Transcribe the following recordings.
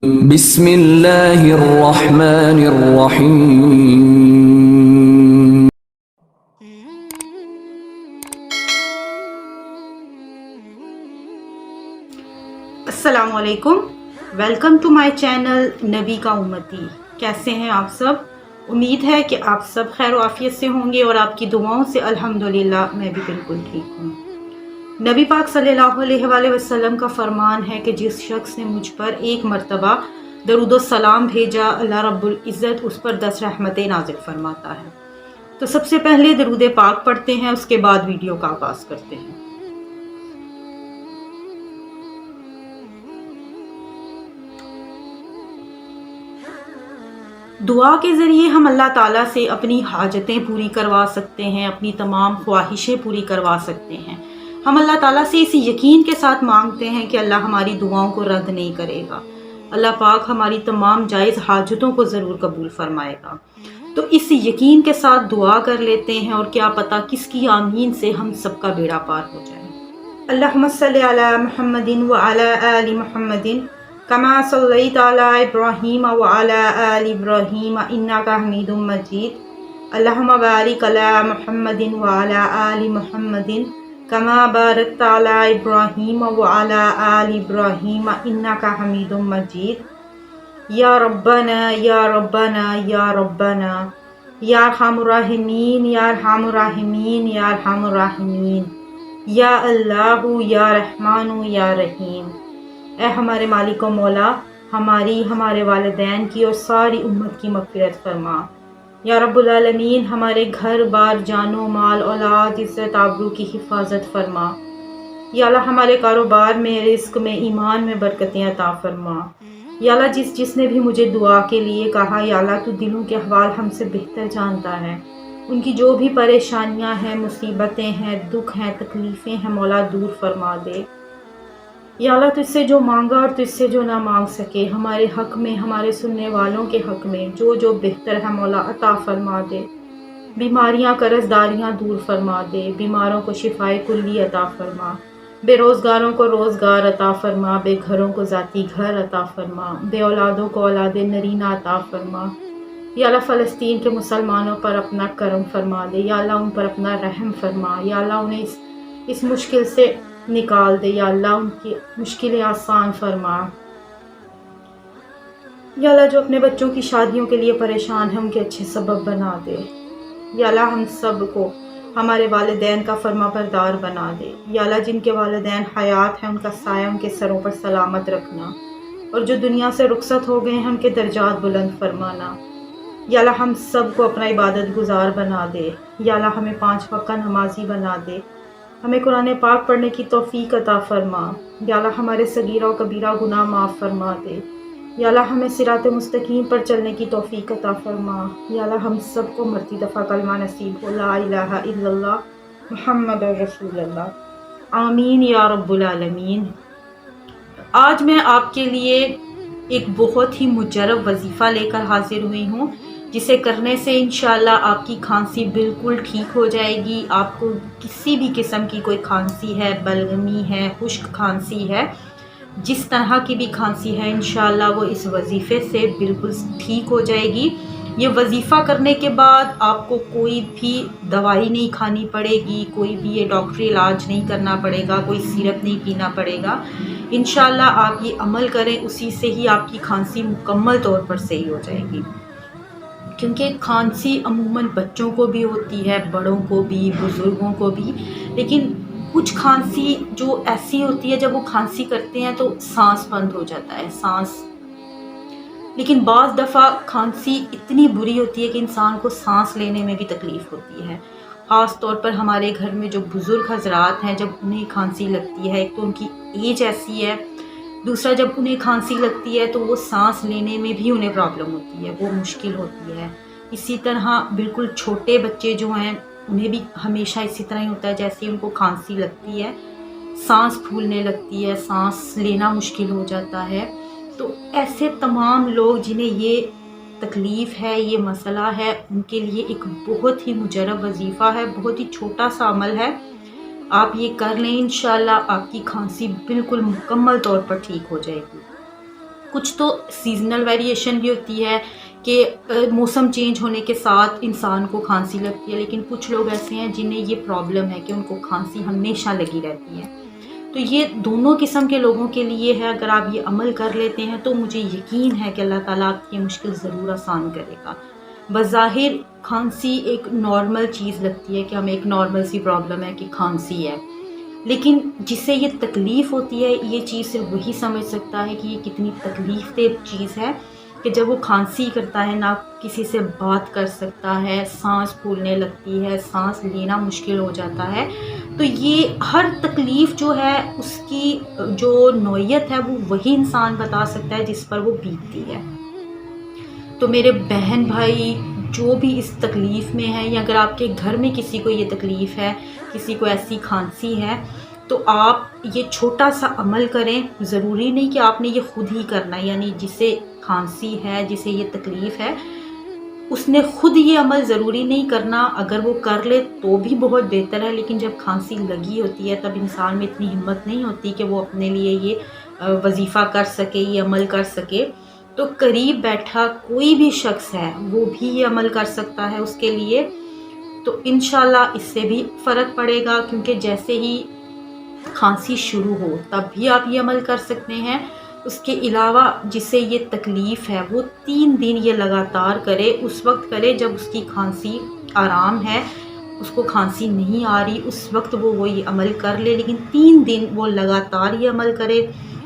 بسم اللہ الرحمن الرحیم۔ السلام علیکم، ویلکم ٹو مائی چینل نبی کا امتی۔ کیسے ہیں آپ سب؟ امید ہے کہ آپ سب خیر و عافیت سے ہوں گے اور آپ کی دعاؤں سے الحمدللہ میں بھی بالکل ٹھیک ہوں۔ نبی پاک صلی اللہ علیہ وآلہ وسلم کا فرمان ہے کہ جس شخص نے مجھ پر ایک مرتبہ درود و سلام بھیجا، اللہ رب العزت اس پر 10 رحمتیں نازل فرماتا ہے۔ تو سب سے پہلے درود پاک پڑھتے ہیں، اس کے بعد ویڈیو کا آغاز کرتے ہیں۔ دعا کے ذریعے ہم اللہ تعالیٰ سے اپنی حاجتیں پوری کروا سکتے ہیں، اپنی تمام خواہشیں پوری کروا سکتے ہیں۔ ہم اللہ تعالیٰ سے اس یقین کے ساتھ مانگتے ہیں کہ اللہ ہماری دعاؤں کو رد نہیں کرے گا، اللہ پاک ہماری تمام جائز حاجتوں کو ضرور قبول فرمائے گا۔ تو اس یقین کے ساتھ دعا کر لیتے ہیں، اور کیا پتہ کس کی آمین سے ہم سب کا بیڑا پار ہو جائے۔ اللہم صلی علی محمد وعلی آل محمد کما صلیت علی ابراہیم وعلی آل ابراہیم انک حمید مجید۔ اللہم بارک علی محمد وعلی آل محمد کما بارکت علی ابراہیم وعلی آل ابراہیم انک حمید مجید۔ یا ربنا یا ربنا یا ربنا یا ارحم الراحمین یا ارحم الراحمین یا ارحم الراحمین، یا اللہ یا رحمان یا رحیم۔ اے ہمارے مالک و مولا، ہماری، ہمارے والدین کی اور ساری امت کی مغفرت فرما۔ یا رب العالمین، ہمارے گھر بار، جان و مال، اولاد، عزت آبرو کی حفاظت فرما۔ یا اللہ ہمارے کاروبار میں، رزق میں، ایمان میں برکتیں عطا فرما۔ یا اللہ جس نے بھی مجھے دعا کے لیے کہا، یا اللہ تو دلوں کے احوال ہم سے بہتر جانتا ہے، ان کی جو بھی پریشانیاں ہیں، مصیبتیں ہیں، دکھ ہیں، تکلیفیں ہیں، مولا دور فرما دے۔ یا اللہ تجھ سے جو مانگا اور تجھ سے جو نہ مانگ سکے، ہمارے حق میں، ہمارے سننے والوں کے حق میں جو بہتر ہے مولا عطا فرما دے۔ بیماریاں، قرض داریاں دور فرما دے، بیماروں کو شفائے کلی عطا فرما، بے روزگاروں کو روزگار عطا فرما، بے گھروں کو ذاتی گھر عطا فرما، بے اولادوں کو اولاد نرینہ عطا فرما۔ یا اللہ فلسطین کے مسلمانوں پر اپنا کرم فرما دے، یا اللہ ان پر اپنا رحم فرما، یا اللہ انہیں اس مشکل سے نکال دے، یا اللہ ان کی مشکلیں آسان فرما۔ یا اللہ جو اپنے بچوں کی شادیوں کے لیے پریشان ہیں، ان کے اچھے سبب بنا دے۔ یا اللہ ہم سب کو ہمارے والدین کا فرما بردار بنا دے۔ یا اللہ جن کے والدین حیات ہیں، ان کا سایہ ان کے سروں پر سلامت رکھنا، اور جو دنیا سے رخصت ہو گئے ہیں ان کے درجات بلند فرمانا۔ یا اللہ ہم سب کو اپنا عبادت گزار بنا دے۔ یا اللہ ہمیں 5 وقت کا نمازی بنا دے، ہمیں قرآن پاک پڑھنے کی توفیق عطا فرما۔ یا اللہ ہمارے صغیرہ و کبیرہ گناہ معاف فرما دے۔ یا اللہ ہمیں صراط مستقیم پر چلنے کی توفیق عطا فرما۔ یا اللہ ہم سب کو مرتی دفعہ کلمہ نصیب ہو، لا الہ الا اللہ محمد رسول اللہ، آمین یا رب العالمین۔ آج میں آپ کے لیے ایک بہت ہی مجرب وظیفہ لے کر حاضر ہوئی ہوں، جسے کرنے سے انشاءاللہ آپ کی کھانسی بالکل ٹھیک ہو جائے گی۔ آپ کو کسی بھی قسم کی کوئی کھانسی ہے، بلغمی ہے، خشک کھانسی ہے، جس طرح کی بھی کھانسی ہے، انشاءاللہ وہ اس وظیفے سے بالکل ٹھیک ہو جائے گی۔ یہ وظیفہ کرنے کے بعد آپ کو کوئی بھی دوائی نہیں کھانی پڑے گی، کوئی بھی یہ ڈاکٹری علاج نہیں کرنا پڑے گا، کوئی سیرپ نہیں پینا پڑے گا۔ انشاءاللہ آپ یہ عمل کریں، اسی سے ہی آپ کی کھانسی مکمل طور پر صحیح ہو جائے گی۔ کیونکہ کھانسی عموماً بچوں کو بھی ہوتی ہے، بڑوں کو بھی، بزرگوں کو بھی، لیکن کچھ کھانسی جو ایسی ہوتی ہے جب وہ کھانسی کرتے ہیں تو سانس بند ہو جاتا ہے، لیکن بعض دفعہ کھانسی اتنی بری ہوتی ہے کہ انسان کو سانس لینے میں بھی تکلیف ہوتی ہے۔ خاص طور پر ہمارے گھر میں جو بزرگ حضرات ہیں، جب انہیں کھانسی لگتی ہے، ایک تو ان کی ایج ایسی ہے، دوسرا جب انہیں کھانسی لگتی ہے تو وہ سانس لینے میں بھی انہیں پرابلم ہوتی ہے، وہ مشکل ہوتی ہے۔ اسی طرح بالکل چھوٹے بچے جو ہیں انہیں بھی ہمیشہ اسی طرح ہی ہوتا ہے، جیسے ان کو کھانسی لگتی ہے، سانس پھولنے لگتی ہے، سانس لینا مشکل ہو جاتا ہے۔ تو ایسے تمام لوگ جنہیں یہ تکلیف ہے، یہ مسئلہ ہے، ان کے لیے ایک بہت ہی مجرب وظیفہ ہے، بہت ہی چھوٹا سا عمل ہے، آپ یہ کر لیں، انشاءاللہ آپ کی کھانسی بالکل مکمل طور پر ٹھیک ہو جائے گی۔ کچھ تو سیزنل ویریشن بھی ہوتی ہے کہ موسم چینج ہونے کے ساتھ انسان کو کھانسی لگتی ہے، لیکن کچھ لوگ ایسے ہیں جنہیں یہ پرابلم ہے کہ ان کو کھانسی ہمیشہ لگی رہتی ہے۔ تو یہ دونوں قسم کے لوگوں کے لیے ہے۔ اگر آپ یہ عمل کر لیتے ہیں تو مجھے یقین ہے کہ اللہ تعالیٰ آپ کی یہ مشکل ضرور آسان کرے گا۔ بظاہر کھانسی ایک نارمل چیز لگتی ہے کہ ہمیں ایک نارمل سی پرابلم ہے کہ کھانسی ہے، لیکن جسے یہ تکلیف ہوتی ہے یہ چیز صرف وہی سمجھ سکتا ہے کہ یہ کتنی تکلیف دہ چیز ہے کہ جب وہ کھانسی کرتا ہے نہ کسی سے بات کر سکتا ہے، سانس پھولنے لگتی ہے، سانس لینا مشکل ہو جاتا ہے۔ تو یہ ہر تکلیف جو ہے اس کی جو نوعیت ہے وہ وہی انسان بتا سکتا ہے جس پر وہ بیتتی ہے۔ تو میرے بہن بھائی جو بھی اس تکلیف میں ہیں، یا اگر آپ کے گھر میں کسی کو یہ تکلیف ہے، کسی کو ایسی کھانسی ہے، تو آپ یہ چھوٹا سا عمل کریں۔ ضروری نہیں کہ آپ نے یہ خود ہی کرنا ہے، یعنی جسے کھانسی ہے، جسے یہ تکلیف ہے، اس نے خود یہ عمل ضروری نہیں کرنا۔ اگر وہ کر لے تو بھی بہت بہتر ہے، لیکن جب کھانسی لگی ہوتی ہے تب انسان میں اتنی ہمت نہیں ہوتی کہ وہ اپنے لیے یہ وظیفہ کر سکے، یہ عمل کر سکے۔ تو قریب بیٹھا کوئی بھی شخص ہے وہ بھی یہ عمل کر سکتا ہے اس کے لیے، تو انشاءاللہ اس سے بھی فرق پڑے گا، کیونکہ جیسے ہی کھانسی شروع ہو تب بھی آپ یہ عمل کر سکتے ہیں۔ اس کے علاوہ جسے یہ تکلیف ہے وہ 3 دن یہ لگاتار کرے، اس وقت کرے جب اس کی کھانسی آرام ہے، اس کو کھانسی نہیں آ رہی، اس وقت وہ یہ عمل کر لے، لیکن 3 دن وہ لگاتار یہ عمل کرے۔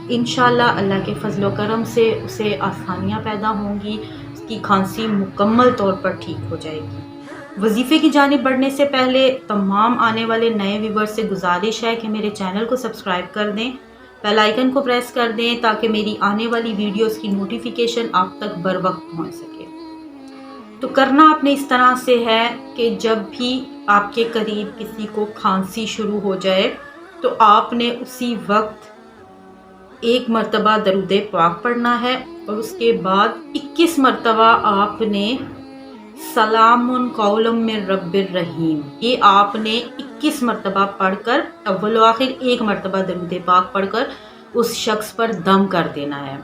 انشاءاللہ اللہ کے فضل و کرم سے اسے آسانیاں پیدا ہوں گی، اس کی کھانسی مکمل طور پر ٹھیک ہو جائے گی۔ وظیفے کی جانب بڑھنے سے پہلے تمام آنے والے نئے ویور سے گزارش ہے کہ میرے چینل کو سبسکرائب کر دیں، بیل آئیکن کو پریس کر دیں تاکہ میری آنے والی ویڈیوز کی نوٹیفیکیشن آپ تک بر وقت پہنچ سکے۔ تو کرنا آپ نے اس طرح سے ہے کہ جب بھی آپ کے قریب کسی کو کھانسی شروع ہو جائے تو آپ نے اسی وقت 1 مرتبہ درود پاک پڑھنا ہے، اور اس کے بعد 21 مرتبہ آپ نے سلام قول من رب الرحیم، یہ آپ نے 21 مرتبہ پڑھ کر اول و آخر 1 مرتبہ درود پاک پڑھ کر اس شخص پر دم کر دینا ہے،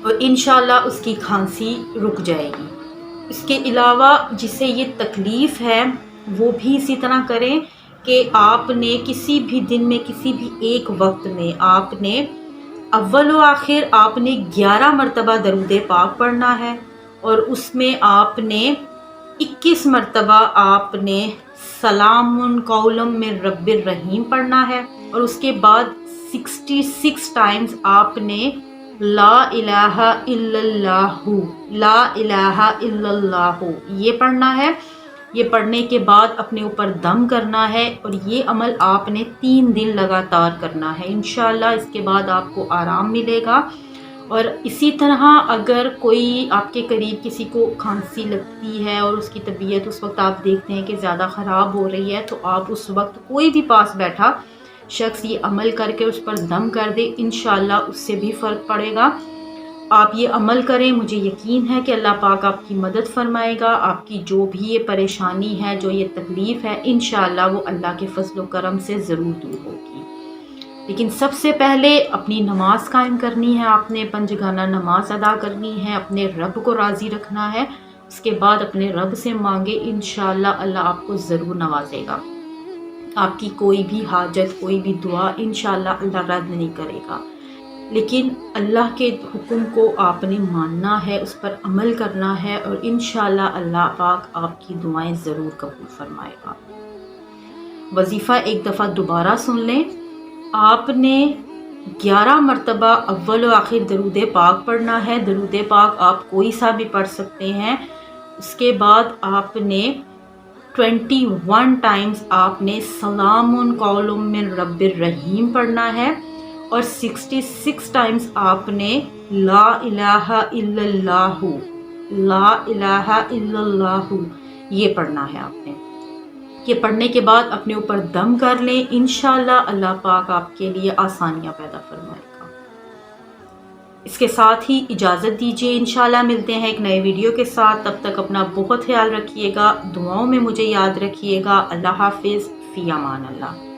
اور انشاءاللہ اس کی کھانسی رک جائے گی۔ اس کے علاوہ جسے یہ تکلیف ہے وہ بھی اسی طرح کریں کہ آپ نے کسی بھی دن میں کسی بھی ایک وقت میں آپ نے اول و آخر آپ نے 11 مرتبہ درود پاک پڑھنا ہے، اور اس میں آپ نے 21 مرتبہ آپ نے سلام قول من رب الرحیم پڑھنا ہے، اور اس کے بعد 66 ٹائمز آپ نے لا الہ الا اللہ، لا الہ الا اللہ یہ پڑھنا ہے۔ یہ پڑھنے کے بعد اپنے اوپر دم کرنا ہے، اور یہ عمل آپ نے 3 دن لگاتار کرنا ہے۔ انشاءاللہ اس کے بعد آپ کو آرام ملے گا۔ اور اسی طرح اگر کوئی آپ کے قریب کسی کو کھانسی لگتی ہے اور اس کی طبیعت اس وقت آپ دیکھتے ہیں کہ زیادہ خراب ہو رہی ہے، تو آپ اس وقت کوئی بھی پاس بیٹھا شخص یہ عمل کر کے اس پر دم کر دے، انشاءاللہ اس سے بھی فرق پڑے گا۔ آپ یہ عمل کریں، مجھے یقین ہے کہ اللہ پاک آپ کی مدد فرمائے گا۔ آپ کی جو بھی یہ پریشانی ہے، جو یہ تکلیف ہے، انشاءاللہ وہ اللہ کے فضل و کرم سے ضرور دور ہوگی۔ لیکن سب سے پہلے اپنی نماز قائم کرنی ہے، آپ نے 5 گانہ نماز ادا کرنی ہے، اپنے رب کو راضی رکھنا ہے۔ اس کے بعد اپنے رب سے مانگے، انشاءاللہ اللہ آپ کو ضرور نوازے گا۔ آپ کی کوئی بھی حاجت، کوئی بھی دعا انشاءاللہ اللہ رد نہیں کرے گا، لیکن اللہ کے حکم کو آپ نے ماننا ہے، اس پر عمل کرنا ہے، اور انشاءاللہ اللہ پاک آپ کی دعائیں ضرور قبول فرمائے گا۔ وظیفہ ایک دفعہ دوبارہ سن لیں۔ آپ نے 11 مرتبہ اول و آخر درود پاک پڑھنا ہے۔ درود پاک آپ کوئی سا بھی پڑھ سکتے ہیں۔ اس کے بعد آپ نے 21 ٹائمز آپ نے سلام قول من رب الرحیم پڑھنا ہے، اور 66 ٹائمز آپ نے لا الہ الا اللہ، لا الہ الا اللہ یہ پڑھنا ہے آپ نے۔ یہ پڑھنے کے بعد اپنے اوپر دم کر لیں، انشاءاللہ اللہ پاک آپ کے لیے آسانیاں پیدا فرمائے گا۔ اس کے ساتھ ہی اجازت دیجیے، انشاءاللہ ملتے ہیں ایک نئے ویڈیو کے ساتھ۔ تب تک اپنا بہت خیال رکھیے گا، دعاؤں میں مجھے یاد رکھیے گا۔ اللہ حافظ، فی امان اللہ۔